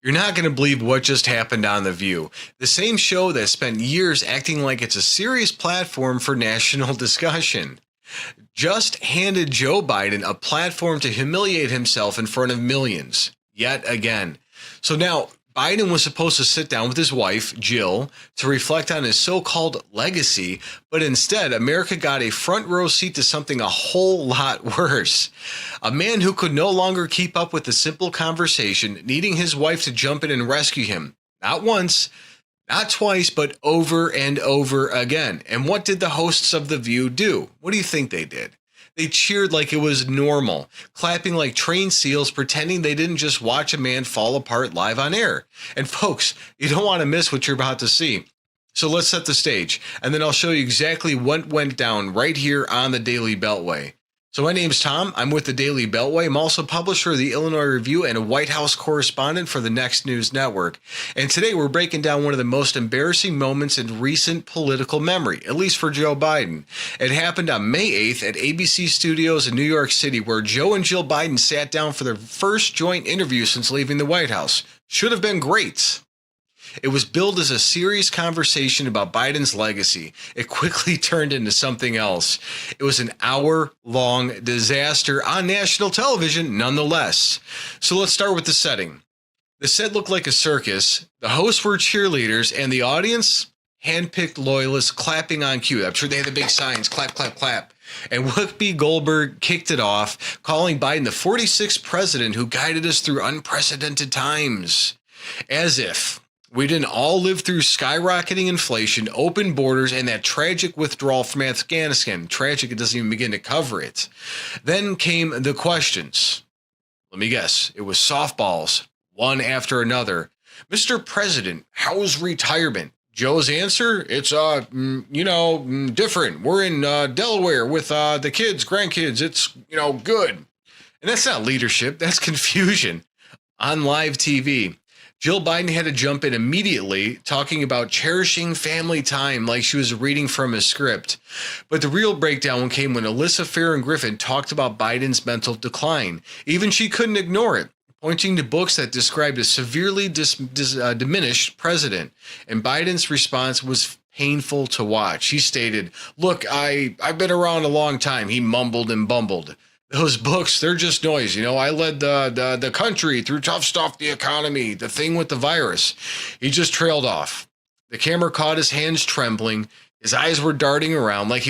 You're not going to believe what just happened on The View. The same show that spent years acting like it's a serious platform for national discussion just handed Joe Biden a platform to humiliate himself in front of millions yet again. So now Biden was supposed to sit down with his wife, Jill, to reflect on his so-called legacy, but instead, America got a front row seat to something a whole lot worse. A man who could no longer keep up with the simple conversation, needing his wife to jump in and rescue him. Not once, not twice, but over and over again. And what did the hosts of The View do? What do you think they did? They cheered like it was normal, clapping like trained seals, pretending they didn't just watch a man fall apart live on air. And folks, you don't want to miss what you're about to see. So let's set the stage, and then I'll show you exactly what went down right here on the Daily Beltway. So my name's Tom. I'm with the Daily Beltway. I'm also publisher of the Illinois Review and a White House correspondent for the Next News Network. And today we're breaking down one of the most embarrassing moments in recent political memory, at least for Joe Biden. It happened on May 8th at ABC Studios in New York City, where Joe and Jill Biden sat down for their first joint interview since leaving the White House. Should have been great. It was billed as a serious conversation about Biden's legacy. It quickly turned into something else. It was an hour-long disaster on national television, nonetheless. So let's start with the setting. The set looked like a circus. The hosts were cheerleaders, and the audience, handpicked loyalists clapping on cue. I'm sure they had the big signs, clap, clap, clap. And Whoopi Goldberg kicked it off, calling Biden the 46th president who guided us through unprecedented times. As if we didn't all live through skyrocketing inflation, open borders, and that tragic withdrawal from Afghanistan. Tragic, it doesn't even begin to cover it. Then came the questions. Let me guess. It was softballs, one after another. Mr. President, how's retirement? Joe's answer, it's, different. We're in Delaware with the kids, grandkids. It's, good. And that's not leadership. That's confusion on live TV. Jill Biden had to jump in immediately, talking about cherishing family time like she was reading from a script. But the real breakdown came when Alyssa Farron-Griffin talked about Biden's mental decline. Even she couldn't ignore it, pointing to books that described a severely diminished president. And Biden's response was painful to watch. He stated, "Look, I've been around a long time," he mumbled and bumbled. Those books, they're just noise. I led the country through tough stuff, the economy, the thing with the virus. He just trailed off. The camera caught his hands trembling. His eyes were darting around like